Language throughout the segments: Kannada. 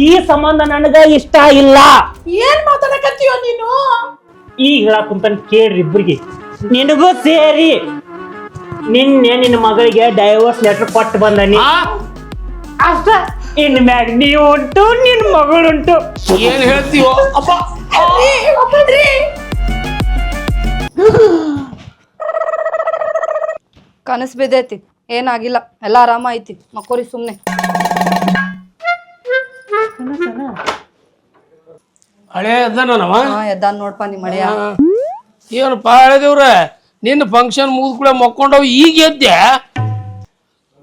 ಈ ಸಂಬಂಧ ನನಗ ಇಷ್ಟ ಇಲ್ಲ. ಏನ್ ಮಾತಾಡಕತ್ತೀಯೋ ನೀನು? ಈಗ ಹೇಳಕ್ ಕುಂತಾನ ಕೇಳ್ರಿ ಇಬ್ರಿಗೆ. ನಿನಗೂ ಸೇರಿ ನಿನ್ನೆ ನಿನ್ನ ಮಗಳಿಗೆ ಡೈವರ್ಸ್ ಲೆಟರ್ ಕೊಟ್ಟು ಬಂದನಿ ಅಷ್ಟ. ಇನ್ ಮ್ಯಾಗ ನೀವು ಉಂಟು ನಿನ್ ಮಗಳುಂಟು. ಏನ್ ಹೇಳ್ತೀವೋ ಅಪ್ಪ? ಕನಸು ಬಿದ್ದೈತಿ, ಏನಾಗಿಲ್ಲ, ಎಲ್ಲ ಆರಾಮ ಐತಿ. ಮಕ್ಕೋರಿ ಸುಮ್ನೆ. ಹಳೆ ಅದಾನವ ಎದ್ದಾನ್ ನೋಡ್ಪ ನಿಮ್ಮ ಮಳೆಯ. ಏನಪ್ಪ ಹಳೆದೇವ್ರ, ನಿನ್ನ ಫಂಕ್ಷನ್ ಮುಗಿದ್ ಕೂಡ ಮಕ್ಕೊಂಡವ್ ಈಗ ಎದ್ದೆ?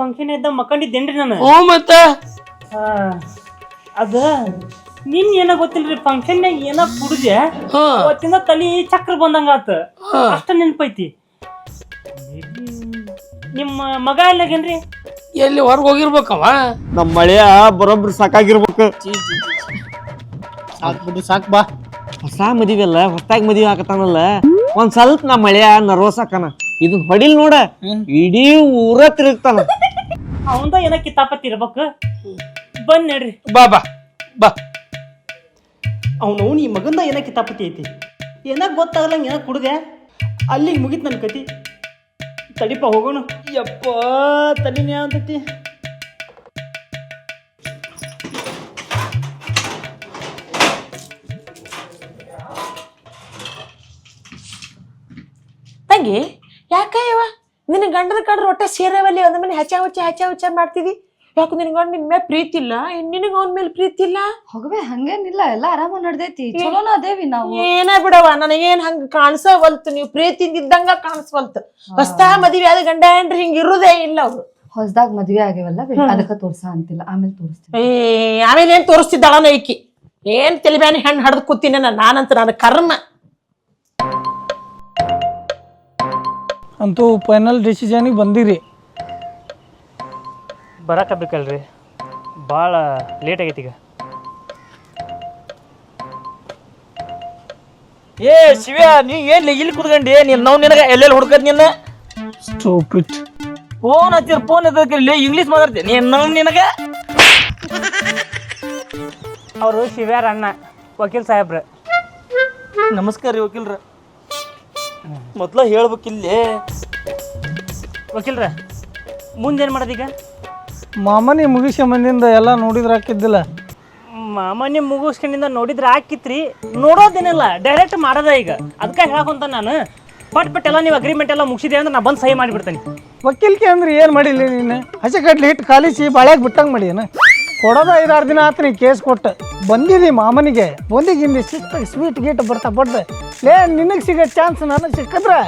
ಫಂಕ್ಷನ್ ಇದ್ದ ಮಕ್ಕಂಡಿದ್ದೇನ್ರಿ ನಾನು. ಹ್ಞೂ ಮತ್ತ ಅದ ನಿನ್ ಏನ ಗೊತ್ತಿಲ್ರಿ, ಫಂಕ್ಷನ್ ಏನ ಕುಡ್ದೆ ಅವತ್ತಿಂದ ತಲಿ ಚಕ್ರ ಬಂದಂಗ ಆತ. ಅಷ್ಟ ನೆನಪೈತಿ. ನಿಮ್ಮ ಮಗ ಎಲ್ಲಾಗೇನ್ರಿ? ಎಲ್ಲಿ ಹೊರಗೆ ಹೋಗಿರ್ಬೇಕವ? ನಮ್ಮ ಮಳೆಯ ಬರೋಬ್ರು ಸಾಕಾಗಿರ್ಬೇಕು. ಸಾಕ್ ಬಿಡು, ಸಾಕ್ ಬಾ. ಹೊಸ ಮದಿವಿ ಅಲ್ಲ, ಹೊಸದಾಗಿ ಮದಿವಿ ಹಾಕತಾನಲ್ಲ, ಒಂದ್ ಸ್ವಲ್ಪ ನಮ್ಮ ಮಳೆಯ ನರ್ವಸ್ ಹಾಕನ. ಇದನ್ ಹೊಡಿಲ್ ನೋಡ, ಇಡೀ ಊರ ತಿರುಗ್ತಾನ. ಅವಂದ ಏನ ಕಿತಾಪತಿ ಇರ್ಬೇಕು. ಬಂದ್ ನಡ್ರಿ. ಬಾ ಬಾ ಬಾ. ಅವನು ಈ ಮಗಂದ ಏನ ಕಿತಾಪತಿ ಐತಿ. ಏನ ಗೊತ್ತಾಗಲಂಗ ಏನ ಕುಡ್ದೆ, ಅಲ್ಲಿಗೆ ಮುಗಿತ್ ನನ್ ಕತಿ. ತಡಿಪ ಹೋಗೋಣ. ಯಪ್ಪ ತಲಿನೇ ಅಂತೈತಿ. ತಂಗಿ ಯಾಕ ಇವ ನಿನ್ನ ಗಂಡನ ಕಡೆ ರೊಟ್ಟೆ ಸೇರವಲ್ಲಿ ಒಂದ್ ಮನೆ ಹಚ್ಚ ಹುಚ್ಚ ಮಾಡ್ತಿದಿ? ಯಾಕ ನಿನ್ ಗಂಡ ನಿನ್ ಮೇಲೆ ಪ್ರೀತಿ ಇಲ್ಲ? ನಿನಗ ಅವನ ಮೇಲೆ ಪ್ರೀತಿ ಇಲ್ಲ? ಹೋಗವೆ, ಹಂಗೇನಿಲ್ಲ, ಎಲ್ಲ ಆರಾಮ ನಡ್ದೈತಿ. ಚಲೋನ ಅದೇವಿ ನಾವು. ಏನ ಬಿಡವ, ನನಗೇನ್ ಹಂಗ ಕಾಣಿಸವಲ್ತು. ನೀವು ಪ್ರೀತಿಯಿಂದ ಇದ್ದಂಗ ಕಾಣಿಸ್ವಲ್ತು. ಹೊಸ್ತಾ ಮದ್ವಿ ಆದ ಗಂಡ ಹೆಂಡ್ರಿ ಹಿಂಗ ಇರುದೇ ಇಲ್ಲ ಅವ್ರು. ಹೊಸದಾಗ ಮದ್ವೆ ಆಗ್ಯವಲ್ಲ, ಅದಕ್ಕ ತೋರ್ಸ ಅಂತಿಲ್ಲ, ಆಮೇಲೆ ತೋರಿಸ್ತೀನಿ. ಆಮೇಲೆ ಏನ್ ತೋರಿಸ್ತಿದ್ದಾಳನ ಈಕಿ? ಏನ್ ತಲಿಬ್ಯಾನಿ ಹೆಣ್ಣು ಹಡ್ದು ಕೂತೀನಿ ನಾನಂತ ನನ್ನ ಕರ್ಮ. ಅಂತೂ ಫೈನಲ್ ಡಿಸಿಷನಿಗೆ ಬಂದಿರಿ. ಬರಾಕಬೇಕಲ್ರಿ, ಭಾಳ ಲೇಟ್ ಆಗೈತಿ ಈಗ. ಏ ಶಿವ್ಯ, ನೀ ಏನ್ ಇಲ್ಲಿ ಕುತ್ಕೊಂಡಿ? ನೀನ್ ನಾವು ನಿನಗ ಎಲ್ಲೆಲ್ಲಿ ಹುಡ್ಕದ್ ನಿನ್ನ? ಸ್ಟೂಪಿಡ್. ಫೋನ್ ಹಚ್ಚಿರ್ ಫೋನ್ ಎದಕ್ಕಿರ್ಲಿ, ಇಂಗ್ಲೀಷ್ ಮಾತಾಡ್ತೀನಿ. ನೀನ್ ನಾವು ನಿನಗ ಅವರು ಶಿವ್ಯಾರ ಅಣ್ಣ, ವಕೀಲ್ ಸಾಹೇಬ್ರ. ನಮಸ್ಕಾರ ರೀ ವಕೀಲ್ರ. ಮೊದ್ಲ ಹೇಳ್ಬೇಕಿಲ್ಲೇ ವಕೀಲ್ರ, ಮುಂದೇನು ಮಾಡೋದೀಗ? ಮಾಮನಿ ಮುಗಿಸಿ ಮಂದಿಂದ ಎಲ್ಲ ನೋಡಿದ್ರ ಹಾಕಿದ್ದಿಲ್ಲ. ಮಾಮನಿ ಮುಗಿಸ್ಕೊಂಡಿಂದ ನೋಡಿದ್ರೆ ಹಾಕಿತ್ರಿ, ನೋಡೋದೇನಿಲ್ಲ, ಡೈರೆಕ್ಟ್ ಮಾಡೋದ ಈಗ. ಅದಕ್ಕೆ ಹೇಳಕೊಂತ ನಾನು ಪಟ್ ಎಲ್ಲ ನೀವು ಅಗ್ರಿಮೆಂಟ್ ಎಲ್ಲ ಮುಗಿಸಿದೆ ಅಂದ್ರೆ ನಾ ಬಂದು ಸಹಿ ಮಾಡಿಬಿಡ್ತೇನೆ. ವಕೀಲ್ಕೆ ಅಂದ್ರೆ ಏನು ಮಾಡಿಲ್ಲ ನೀನು? ಹಸೆ ಕಡ್ಲಿ ಹಿಟ್ಟು ಕಾಲಿಸಿ ಬಾಳ್ಯಾಗ ಬಿಟ್ಟಂಗೆ ಮಾಡಿಯನ. ಕೊಡೋದ 5-6 ದಿನ ಆತ ನೀ ಕೇಸ್ ಕೊಟ್ಟು ಬಂದಿದ್ದಿ ಮಾಮನಿಗೆ. ಬಂದಿಗಿಂದ ಸಿಕ್ತಾಗ ಸ್ವೀಟ್ ಗೀಟ್ ಬರ್ತಾ ಬಡ್ದು ಲೇ, ನಿನಗೆ ಸಿಗೋ ಚಾನ್ಸ್ ನನಗೆ ಸಿಕ್ಕಿದ್ರೆ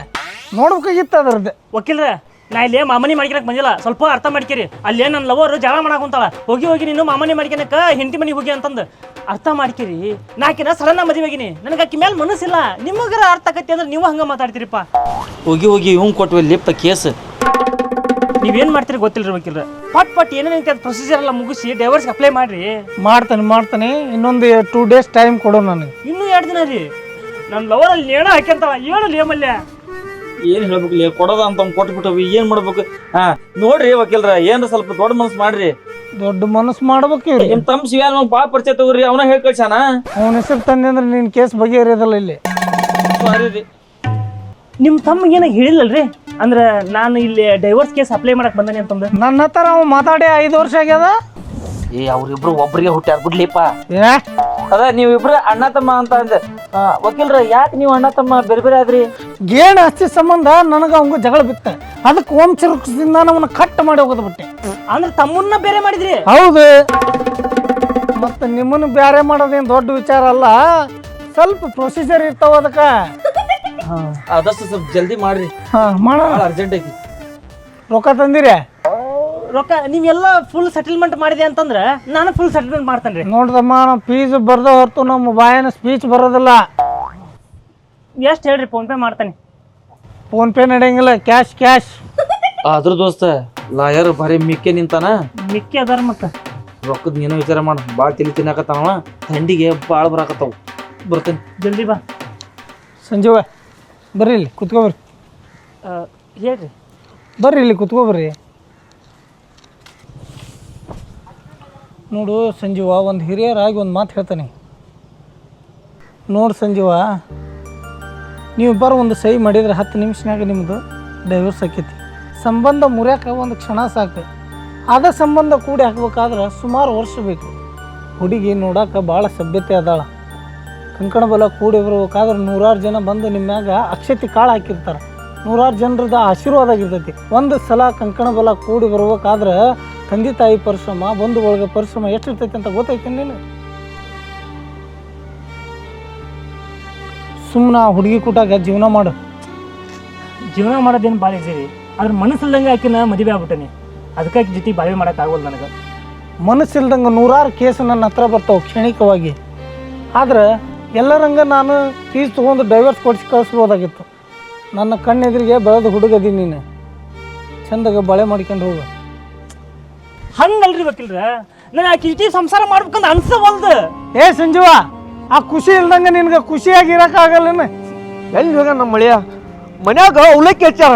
ನೋಡ್ಬೇಕಾಗಿತ್ತು ಅದ್ರದ್ದು. ವಕೀಲ್ರ, ನಾ ಇಲ್ಲಿ ಮಾಮನಿ ಮಾಡ್ಕೊಳಕ್ ಬಂದಿಲ್ಲ, ಸ್ವಲ್ಪ ಅರ್ಥ ಮಾಡ್ಕೇರಿ. ಅಲ್ಲೇ ನನ್ನ ಲವರ್ ಜಗಳ ಮಾಡಾಕುಂತಾಳ, ಹೋಗಿ ನೀನು ಮಾಮನಿ ಮಾಡ್ಕೊಳಕ ಹೆಂಡತಿ ಮನೆಗೆ ಹೋಗಿ ಅಂತಂದು ಅರ್ಥ ಮಾಡ್ಕೇರಿ. ನಾಕಿನ ಸಡನ್ ಮದುವೆ ಆಗಿನಿ, ನನಗೆ ಅಕ್ಕಿ ಮೇಲೆ ಮನಸ್ಸಿಲ್ಲ. ನಿಮಗರ ಅರ್ಥ ಆಕತಿ ಅಂದ್ರೆ ನೀವು ಹಂಗ ಮಾತಾಡ್ತೀರಿಪ್ಪ. ಹೋಗಿ ಇವ್ ಕೊಟ್ವಿ ಲಿಪ್ಪ ಕೇಸ್. ನೀವೇನ್ ಮಾಡ್ತೀರಿ ಗೊತ್ತಿಲ್ರಿ ವಕೀಲ್ರ. ಪಟ್ ಏನೇನೈತಿ ಅದು ಪ್ರೊಸೀಜರ್ ಎಲ್ಲ ಮುಗಿಸಿ ಡೈವರ್ಸ್ ಅಪ್ಲೈ ಮಾಡ್ರಿ. ಮಾಡ್ತಾನೆ. ಇನ್ನೊಂದು 2 ಡೇಸ್ ಟೈಮ್ ಕೊಡು ನನಗೆ. ಇನ್ನೂ 2 ದಿನ ರೀ. ನನ್ನ ಲವರ್ ಅಲ್ಲಿ ನೇಣ ಹಾಕ್ಯಂತಾಳ, ಹೇಳಲಿ ಏಮಲ್ಯ. ಏನ್ ಹೇಳ್ಬೇಕಲ್ಲ, ಕೊಡೋದ ಅಂತ ಕೊಟ್ಬಿಟ್ಟವಿ, ಏನ್ ಮಾಡ್ಬೇಕು? ಹಾ ನೋಡ್ರಿ ವಕೀಲ್ರ, ಏನ್ರ ಸ್ವಲ್ಪ ದೊಡ್ಡ ಮನಸ್ಸು ಮಾಡ್ರಿ. ದೊಡ್ಡ ಮನಸ್ಸು ಮಾಡ್ಬೇಕು. ನಿಮ್ ತಮ್ಮ ಶಿವ್ಯಾ ಭಾಳ ಪರಿಚಯ ತಗೋರಿ, ಅವನ ಹೇಳಿ ಕಳ್ಸಾನ. ಅವನ ಹೆಸರು ತಂದೆ ಅಂದ್ರೆ ನಿನ್ನ ಕೇಸ್ ಬಗೆಹರಿಯೋದಲ್ಲ ಇಲ್ಲಿ. ಸಾರಿ ರೀ. ನಿಮ್ಮ ತಮ್ಮಗೆ ಏನಾಗ ಹೇಳಿಲ್ಲಲ್ರಿ? ಅಂದ್ರೆ ನಾನು ಇಲ್ಲಿ ಡೈವರ್ಸ್ ಕೇಸ್ ಅಪ್ಲೈ ಮಾಡಕ್ ಬಂದಾನೆ ಅಂತಂದ್ರೆ ನನ್ನ ಹತ್ರ ಅವ ಮಾತಾಡಿ 5 ವರ್ಷ ಆಗ್ಯದ. ಅವ್ರಿಬ್ರು ಒಬ್ರಿಗೆ ಹುಟ್ಟ್ಯಾರ ಬಿಡ್ಲಿಪ್ಪ. ಏ ಅದ ನೀವಿಬ್ರು ಅಣ್ಣ ತಮ್ಮ ಅಂತ ಅಂದೆ. ವಕೀಲ್ರ, ಯಾಕೆ ನೀವು ಅಣ್ಣ ತಮ್ಮ ಬೇರೆ ಆದ್ರಿ? ಗೇಣ್ ಆಸ್ತಿ ಸಂಬಂಧ ನನಗ ಅವಂಗ ಜಗಳ ಬಿತ್ತ. ಅದಕ್ಕೆ ವಂಶದಿಂದ ನಮ್ಮನ್ನ ಕಟ್ ಮಾಡಿ ಹೋಗೋದು ಬಿಟ್ಟೆ. ಅಂದ್ರೆ ತಮ್ಮನ್ನ ಬೇರೆ ಮಾಡಿದ್ರಿ? ಹೌದು. ಮತ್ತೆ ನಿಮ್ಮನ್ನು ಬೇರೆ ಮಾಡೋದೇನು ದೊಡ್ಡ ವಿಚಾರ ಅಲ್ಲ, ಸ್ವಲ್ಪ ಪ್ರೊಸೀಜರ್ ಇರ್ತಾವ ಅದಕ್ಕೆ. ಆದಷ್ಟು ಸ್ವಲ್ಪ ಜಲ್ದಿ ಮಾಡ್ರಿ, ಮಾಡೋಣ. ಅರ್ಜೆಂಟ್ ಐತಿ. ರೊಕ್ಕ ತಂದಿರಿ? ರೊಕ್ಕ ನೀವೆಲ್ಲ ಫುಲ್ ಸೆಟಲ್ಮೆಂಟ್ ಮಾಡಿದೆ ಅಂತಂದ್ರೆ ನಾನು ಫುಲ್ ಸೆಟಲ್ಮೆಂಟ್ ಮಾಡ್ತೇನೆ ರೀ. ನೋಡ್ದಮ್ಮ, ನಾವು ಫೀಸ್ ಬರ್ದ ಹೊರತು ನಮ್ಮ ಬಾಯನ ಸ್ಪೀಚ್ ಬರೋದಿಲ್ಲ. ಎಷ್ಟು ಹೇಳ್ರಿ, ಫೋನ್ ಪೇ ಮಾಡ್ತಾನೆ. ಫೋನ್ ಪೇ ನಡೆಯಂಗಿಲ್ಲ, ಕ್ಯಾಶ್. ಅದ್ರ ದೋಸ್ತ ಲಾಯರ್ ಭಾರಿ ಮಿಕ್ಕೆ ನಿಂತಾನ. ಮಿಕ್ಕಿ ಅದಾರ ಮತ್ತೆ ರೊಕ್ಕದ ನೀನು ವಿಚಾರ ಮಾಡ. ಭಾಳ ತಿನ್ನಾಕತ್ತಾವ, ಥಂಡಿಗೆ ಭಾಳ ಬರಾಕತ್ತಾವ. ಬರ್ತೇನೆ, ಜಲ್ದಿ ಬಾ. ಸಂಜೀವ ಬರ್ರಿ, ಇಲ್ಲಿ ಕುತ್ಕೊಬರ್ರಿ. ಹೇಳ್ರಿ. ಬರ್ರಿ ಇಲ್ಲಿ ಕುತ್ಕೊಬರ್ರಿ. ನೋಡು ಸಂಜೀವ, ಒಂದು ಹಿರಿಯರಾಗಿ ಒಂದು ಮಾತು ಹೇಳ್ತಾನೆ. ನೋಡು ಸಂಜೀವ, ನೀವಿಬ್ಬರು ಒಂದು ಸಹಿ ಮಾಡಿದ್ರೆ 10 ನಿಮಿಷನಾಗ ನಿಮ್ಮದು ಡೈವರ್ಸ್ ಆಕೈತಿ. ಸಂಬಂಧ ಮುರಿಯೋಕೆ ಒಂದು ಕ್ಷಣ ಸಾಕು. ಅದ ಸಂಬಂಧ ಕೂಡಿ ಹಾಕ್ಬೇಕಾದ್ರೆ ಸುಮಾರು ವರ್ಷ ಬೇಕು. ಹುಡುಗಿ ನೋಡೋಕೆ ಭಾಳ ಸಭ್ಯತೆ ಅದಾಳ. ಕಂಕಣ ಬಲ ಕೂಡಿ ಬರ್ಬೇಕಾದ್ರೆ 100 ಜನ ಬಂದು ನಿಮ್ಮ ಮ್ಯಾಗ ಅಕ್ಷತೆ ಕಾಳು ಹಾಕಿರ್ತಾರೆ. 100 ಜನರದ ಆಶೀರ್ವಾದ ಆಗಿರ್ತೈತಿ. ಒಂದು ಸಲ ಕಂಕಣ ಬಲ ಕೂಡಿ ಬರ್ಬೇಕಾದ್ರೆ ತಂದೆ ತಾಯಿ ಪರಿಶ್ರಮ, ಬಂಧು ಒಳಗೆ ಪರಿಶ್ರಮ ಎಷ್ಟಿರ್ತೈತಿ ಅಂತ ಗೊತ್ತೈತಿ ನೀನು? ಸುಮ್ಮನೆ ಹುಡುಗಿ ಕೂಟಾಗ ಜೀವನ ಮಾಡು. ಜೀವನ ಮಾಡೋದೇನು ಭಾಳ ಈಸಿ, ಅದ್ರ ಮನಸ್ಸಿಲ್ದಂಗೆ ಆಕಿನ ಮದುವೆ ಆಗ್ಬಿಟ್ಟನಿ. ಅದಕ್ಕಾಗಿ ಜೊತೆ ಬಾಳ್ವೆ ಮಾಡೋಕ್ಕಾಗೋಲ್ಲ ನನಗೆ. ಮನಸ್ಸಿಲ್ದಂಗೆ 100 ಕೇಸು ನನ್ನ ಹತ್ರ ಬರ್ತಾವೆ ಕ್ಷಣಿಕವಾಗಿ. ಆದ್ರೆ ಎಲ್ಲರಂಗ ನಾನು ಫೀಸ್ ತೊಗೊಂಡು ಡೈವರ್ಸ್ ಕೊಡಿಸಿ ಕಳಿಸ್ಬೋದಾಗಿತ್ತು. ನನ್ನ ಕಣ್ಣೆದುರಿಗೆ ಬೆಳೆದು ಹುಡುಗದಿ ನೀನು. ಚಂದಾಗ ಬಳೆ ಮಾಡ್ಕೊಂಡು ಹೋಗು. ಹಂಗಲ್ರಿ ಬೇಕಿಲ್ರ, ನಾನು ಆಕೆ ಜೊತೆ ಸಂಸಾರ ಮಾಡ್ಬೇಕಂತ ಅನ್ಸವಲ್ದು. ಏ ಸಂಜೀವ, ಆ ಖುಷಿ ಇಲ್ದಂಗೆ ನಿನ್ಗೆ ಖುಷಿಯಾಗಿ ಇರೋಕ್ಕಾಗಲ್ಲನ? ಎಲ್ಲಿ ಹೋಗ ನಮ್ಮ ಮಳೆಯ ಮನ್ಯಾಗ ಅವಲಕ್ಕಿ ಹಚ್ಚಾರ,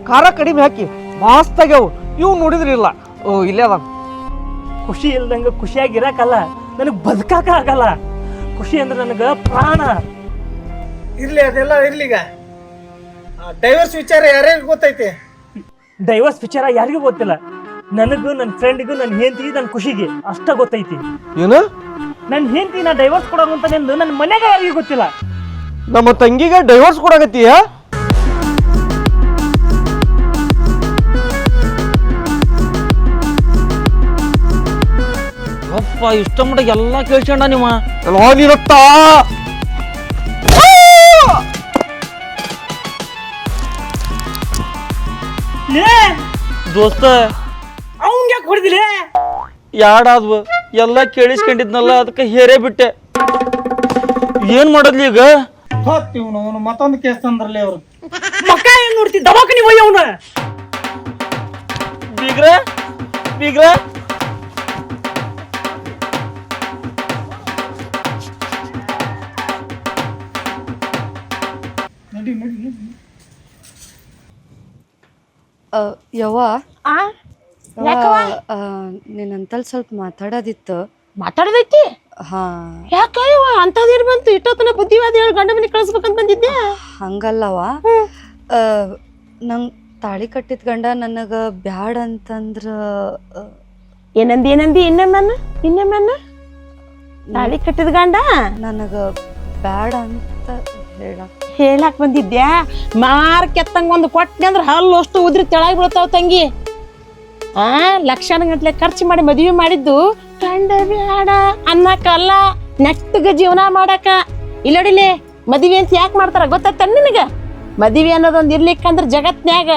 ಖಾರ ಕಡಿಮೆ ಹಾಕಿ ಮಸ್ತ್ ಆಗ್ಯಾವು. ಇವು ನೋಡಿದ್ರಿಲ್ಲ. ಓ ಇಲ್ಲೇ ಅದ. ಖುಷಿ ಇಲ್ದಂಗೆ ಖುಷಿಯಾಗಿ ಇರಕ್ಕಲ್ಲ, ನನಗೆ ಬದುಕಾಕ ಆಗಲ್ಲ. ಖುಷಿ ಅಂದ್ರೆ ನನಗೆ ಪ್ರಾಣ. ಇರ್ಲಿ, ಅದೆಲ್ಲ ಇರ್ಲಿಗ. ಡೈವರ್ಸ್ ವಿಚಾರ ಯಾರ್ಯಾರಿಗೆ ಗೊತ್ತೈತಿ? ಡೈವರ್ಸ್ ವಿಚಾರ ಯಾರಿಗೂ ಗೊತ್ತಿಲ್ಲ. ನನಗೂ, ನನ್ನ ಫ್ರೆಂಡಿಗೂ, ನನ್ನ ಹೆಂಡತಿ, ನನ್ನ ಖುಷಿಗೆ ಅಷ್ಟ ಗೊತ್ತೈತಿ. ಏನು? ನನ್ನ ಹೆಂಡತಿ ನಾ ಡೈವರ್ಸ್ ಕೊಡೋದು ಅಂತ ನನ್ನ ಮನೆಗೆ ಯಾರಿಗೂ ಗೊತ್ತಿಲ್ಲ. ನಮ್ಮ ತಂಗಿಗೆ ಡೈವರ್ಸ್ ಕೊಡಾಕತ್ತೀಯ? ಅಪ್ಪ, ಇಷ್ಟ ಮಟ್ಟ ಎಲ್ಲ ಕೇಳ್ಕೊಂಡ ನಿಮ್ಮ ನೀರತ್ತ. ದೋಸ್ತ, ಅವಂಗ ಯಾಕೆ ಹೊಡೆದಿಲ್ಲ? ಯಾಡಾದ್ವು ಎಲ್ಲ ಕೇಳಿಸ್ಕೊಂಡಿದ್ನಲ್ಲ, ಅದಕ್ಕೆ ಹೇರೇ ಬಿಟ್ಟೆ. ಏನ್ ಮಾಡೋದ್ಲಿ ಈಗ? ಇವನು ಮತ್ತೊಂದು ಕೇಸ್ ತಂದ್ರಲ್ಲಿ ಅವರು. ಮಕ್ಕ ಏನ್ ನೋಡ್ತಿ? ದವಾಖಾನಿ ಹೋಯ್ ಅವನ. ಬೀಗ್ರ ಬೀಗ್ರ, ಯವ್ವ, ನಿನ್ನಂತಲ್ಲಿ ಸ್ವಲ್ಪ ಮಾತಾಡೋದಿತ್ತು. ಮಾತಾಡದೈತಿ? ಹಾ, ಯಾಕ ಅಂತದೇನು ಬಂತು? ಇಟ್ಟೋತನ ಬುದ್ಧಿವಾದ ಹೇಳಿ ಗಂಡ ಮನೆ ಕಳಿಸ್ಬೇಕಂತ ಬಂದಿದ್ದೆ. ಹಂಗಲ್ಲವ, ನಂಗೆ ತಾಳಿ ಕಟ್ಟಿದ ಗಂಡ ನನಗೆ ಬ್ಯಾಡ ಅಂತಂದ್ರ. ಏನಂದಿ ಇನ್ನೊಮ್ಮನ್ನ ತಾಳಿ ಕಟ್ಟಿದ ಗಂಡ ನನಗೆ ಬ್ಯಾಡ ಅಂತ ಹೇಳಕ್ ಬಂದಿದ್ಯಾ? ಮಾರ್ ಕೆತ್ತಂಗ ಒಂದು ಕೊಟ್ಟೆ ಅಂದ್ರೆ ಹಲ್ಲು ಅಷ್ಟು ಉದ್ರಿ ತೆಳಾಗಿ ಬೀಳ್ತಾವ ತಂಗಿ. ಲಕ್ಷಣ ಗಂಟ್ಲೆ ಖರ್ಚು ಮಾಡಿ ಮದುವೆ ಮಾಡಿದ್ದು ಗಂಡ ಬ್ಯಾಡ ಅನ್ನಕಲ್ಲ, ನೆಟ್ಟಗ ಜೀವನ ಮಾಡಕ. ಇಲ್ಲೋಡಿಲೆ, ಮದುವೆ ಅಂತ ಯಾಕೆ ಮಾಡ್ತಾರ ಗೊತ್ತ ನಿನಗ? ಮದುವೆ ಅನ್ನೋದೊಂದು ಇರ್ಲಿಕ್ಕಂದ್ರ ಜಗತ್ನ್ಯಾಗ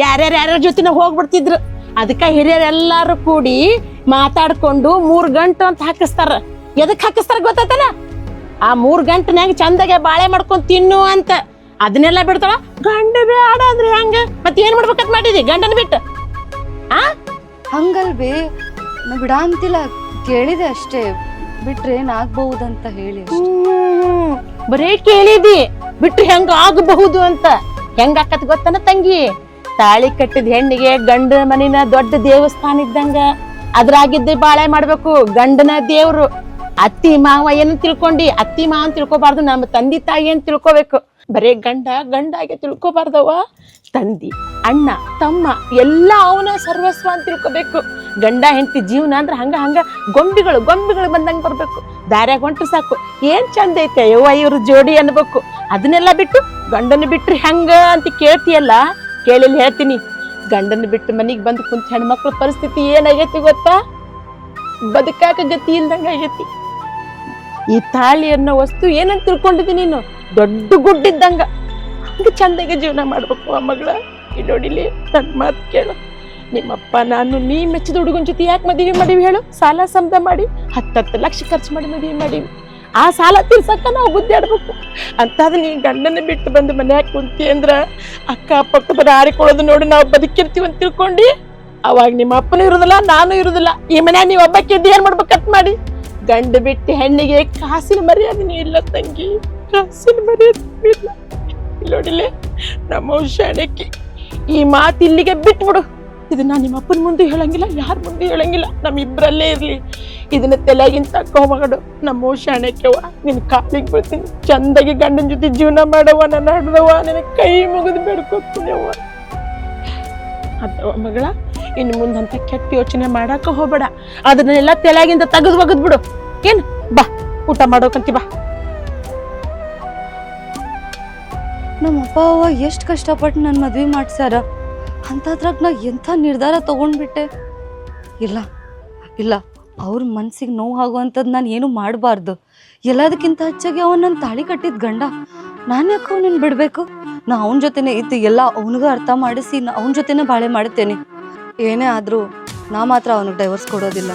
ಯಾರ್ಯಾರ ಜೊತೆನ ಹೋಗ್ಬಿಡ್ತಿದ್ರು. ಅದಕ್ಕ ಹಿರಿಯರೆಲ್ಲಾರು ಕೂಡಿ ಮಾತಾಡ್ಕೊಂಡು 3 ಗಂಟು ಅಂತ ಹಾಕಿಸ್ತಾರ. ಎದಕ್ ಹಾಕಿಸ್ತಾರ ಗೊತ್ತಲ್ಲ? ಆ 3 ಗಂಟನ್ಯಾಗ ಚಂದಾಗೆ ಬಾಳೆ ಮಾಡ್ಕೊಂಡ್ ತಿನ್ನು ಅಂತ. ಅದನ್ನೆಲ್ಲ ಬಿಡ್ತಾಳ. ಗಂಡ ಬೇಡ ಅಂದ್ರೆ ಹಂಗ ಮತ್ತೆ ಏನ್ ಮಾಡ್ಬೇಕಂತ ಮಾಡಿದಿ ಗಂಡನ ಬಿಟ್ಟು? ಹಂಗಲ್ಬಿ, ನಾ ಬಿಡ ಅಂತಿಲ್ಲ, ಕೇಳಿದೆ ಅಷ್ಟೇ. ಬಿಟ್ರೆ ಏನಾಗಬಹುದಂತ ಹೇಳಿ. ಬರೇ ಕೇಳಿದಿ, ಬಿಟ್ರೆ ಹೆಂಗ ಆಗಬಹುದು ಅಂತ. ಹೆಂಗ ಆಕತ್ ಗೊತ್ತನ ತಂಗಿ? ತಾಳಿ ಕಟ್ಟಿದ ಹೆಣ್ಣಿಗೆ ಗಂಡ ಮನಿನ ದೊಡ್ಡ ದೇವಸ್ಥಾನ ಇದ್ದಂಗ. ಅದ್ರಾಗಿದ್ದ ಬಾಳೆ ಮಾಡ್ಬೇಕು. ಗಂಡನ ದೇವ್ರು. ಅತ್ತಿ ಮಾವ ಏನು ತಿಳ್ಕೊಂಡಿ? ಅತ್ತಿ ಮಾವ ಅಂತ ತಿಳ್ಕೊಬಾರ್ದು. ನಮ್ಮ ತಂದಿ ತಾಯಿ ಅಂತ ತಿಳ್ಕೊಬೇಕು. ಬರೇ ಗಂಡಾಗೆ ತಿಳ್ಕೊಬಾರ್ದವ. ತಂದಿ, ಅಣ್ಣ, ತಮ್ಮ ಎಲ್ಲ ಅವನ ಸರ್ವಸ್ವ ಅಂತ ತಿಳ್ಕೊಬೇಕು. ಗಂಡ ಹೆಂಡತಿ ಜೀವನ ಅಂದ್ರೆ ಹಂಗ ಗೊಂಬಿಗಳು ಬಂದಂಗೆ ಬರ್ಬೇಕು. ದಾರ್ಯಾಗ ಹೊಂಟ್ರೆ ಸಾಕು, ಏನ್ ಚಂದ ಐತೆ ಯವ್ವ ಇವ್ರ ಜೋಡಿ ಅನ್ಬೇಕು. ಅದನ್ನೆಲ್ಲ ಬಿಟ್ಟು ಗಂಡನ ಬಿಟ್ರಿ ಹೆಂಗ ಅಂತ ಕೇಳ್ತಿಯಲ್ಲ, ಕೇಳಿಲ್ಲ ಹೇಳ್ತೀನಿ. ಗಂಡನ ಬಿಟ್ಟು ಮನಿಗೆ ಬಂದು ಕುಂತ ಹೆಣ್ಮಕ್ಳ ಪರಿಸ್ಥಿತಿ ಏನಾಗೈತಿ ಗೊತ್ತಾ? ಬದುಕಾಕ ಗತಿ ಇಲ್ದಂಗ ಆಗೈತಿ. ಈ ತಾಳಿ ಅನ್ನೋ ವಸ್ತು ಏನಂತ ತಿಳ್ಕೊಂಡಿದ್ದಿ ನೀನು? ದೊಡ್ಡ ಗುಡ್ಡಿದ್ದಂಗ. ಹಂಗ ಚಂದಾಗೆ ಜೀವನ ಮಾಡ್ಬೇಕು ಆ ಮಗಳ. ಇಲ್ಲೋಡಿಲಿ, ನನ್ನ ಮಾತು ಕೇಳು. ನಿಮ್ಮಪ್ಪ ನಾನು ನೀ ಮೆಚ್ಚಿದ ಹುಡುಗನ ಜೊತೆ ಯಾಕೆ ಮದುವೆ ಮಾಡೀವಿ ಹೇಳು? ಸಾಲ ಸಮದ ಮಾಡಿ 10 ಲಕ್ಷ ಖರ್ಚು ಮಾಡಿ ಮದುವೆ ಮಾಡೀವಿ. ಆ ಸಾಲ ತೀರ್ಸಕ್ಕ ನಾವು ಬುದ್ಧಿ ಆಡ್ಬೇಕು. ಅಂತಾದ ನೀ ಗಂಡನ ಬಿಟ್ಟು ಬಂದು ಮನ್ಯಾಗ ಕುಂತಿ ಅಂದ್ರ ಅಕ್ಕ ಪಕ್ಕದ ಹಾರಿಕೊಳ್ಳೋದು ನೋಡಿ ನಾವು ಬದುಕಿರ್ತೀವಿ ಅಂತ ತಿಳ್ಕೊಂಡಿ. ಅವಾಗ ನಿಮ್ಮ ಅಪ್ಪನೂ ಇರುದಿಲ್ಲ, ನಾನು ಇರುದಿಲ್ಲ. ಈ ಮನ್ಯಾಗ ನೀವು ಒಬ್ಬಕ್ಕಿದ್ದು ಏನ್ ಮಾಡ್ಬೇಕಂತ ಮಾಡಿ. ಗಂಡ ಬಿಟ್ಟು ಹೆಣ್ಣಿಗೆ ಕಾಸಿನ ಮರ್ಯಾದೆನೇ ಇಲ್ಲ ತಂಗಿ, ಕಾಸಿನ ಮರ್ಯಾದೆ ಇಲ್ಲ. ಇಲ್ಲೋಡಿಲೆ, ನಮ್ಮ ಶಾಣೆಕ್ಕಿ ಈ ಮಾತು ಇಲ್ಲಿಗೆ ಬಿಟ್ಬಿಡು. ಇದನ್ನ ನಿಮ್ಮ ಅಪ್ಪನ ಮುಂದೆ ಹೇಳಂಗಿಲ್ಲ, ಯಾರ ಮುಂದೆ ಹೇಳಂಗಿಲ್ಲ, ನಮ್ಮಿಬ್ರಲ್ಲೇ ಇರ್ಲಿ. ಇದನ್ನ ತಲೆಯಾಗಿಂತ ತಕ್ಕೋಮಗಡು. ನಮ್ಮ ಶಾಣಕ್ಯವ ನಿನ್ ಕಾಲಿಗೆ ಬೀಳ್ತೀನಿ, ಚಂದಾಗಿ ಗಂಡನ ಜೊತೆ ಜೀವನ ಮಾಡವ, ನನ್ನ ಹಡ್ದವ, ನಿನ್ನ ಕೈ ಮುಗಿದು ಬೇಡ್ಕೊತೀನಿ ಅವ್ವ. ಅದವ ಮಗಳ, ಇನ್ನು ಮುಂದಂತ ಕೆಟ್ಟ ಯೋಚನೆ ಮಾಡಾಕ ಹೋಗ್ಬೇಡ. ಅದನ್ನೆಲ್ಲ ತಲೆಯಾಗಿಂದ ತೆಗೆದು ಒಗದ್ ಬಿಡು. ಏನ್ ಬಾ ಊಟ ಮಾಡೋಕಂತಿ ಬಾ. ನಮ್ಮ ಅಪ್ಪ ಅವ್ವ ಎಷ್ಟು ಕಷ್ಟಪಟ್ಟು ನನ್ನ ಮದ್ವೆ ಮಾಡ್ಸ್ಯಾರ, ಅಂಥದ್ರಾಗ ನಾ ಎಂಥ ನಿರ್ಧಾರ ತಗೊಂಡ್ಬಿಟ್ಟೆ. ಇಲ್ಲ ಇಲ್ಲ, ಅವ್ರ ಮನ್ಸಿಗೆ ನೋವು ಆಗುವಂಥದ್ದು ನಾನು ಏನು ಮಾಡಬಾರ್ದು. ಎಲ್ಲದಕ್ಕಿಂತ ಹೆಚ್ಚಾಗಿ ಅವನು ನನ್ನ ತಾಳಿ ಕಟ್ಟಿದ ಗಂಡ, ನಾನು ಯಾಕೆ ಅವನನ್ನು ಬಿಡಬೇಕು? ನಾ ಅವನ ಜೊತೆನೇ ಇದ್ದು ಎಲ್ಲ ಅವನಿಗೂ ಅರ್ಥ ಮಾಡಿಸಿ ನಾ ಅವನ ಜೊತೆನೇ ಬಾಳೆ ಮಾಡ್ತೇನೆ. ಏನೇ ಆದರೂ ನಾ ಮಾತ್ರ ಅವನಿಗೆ ಡೈವರ್ಸ್ ಕೊಡೋದಿಲ್ಲ.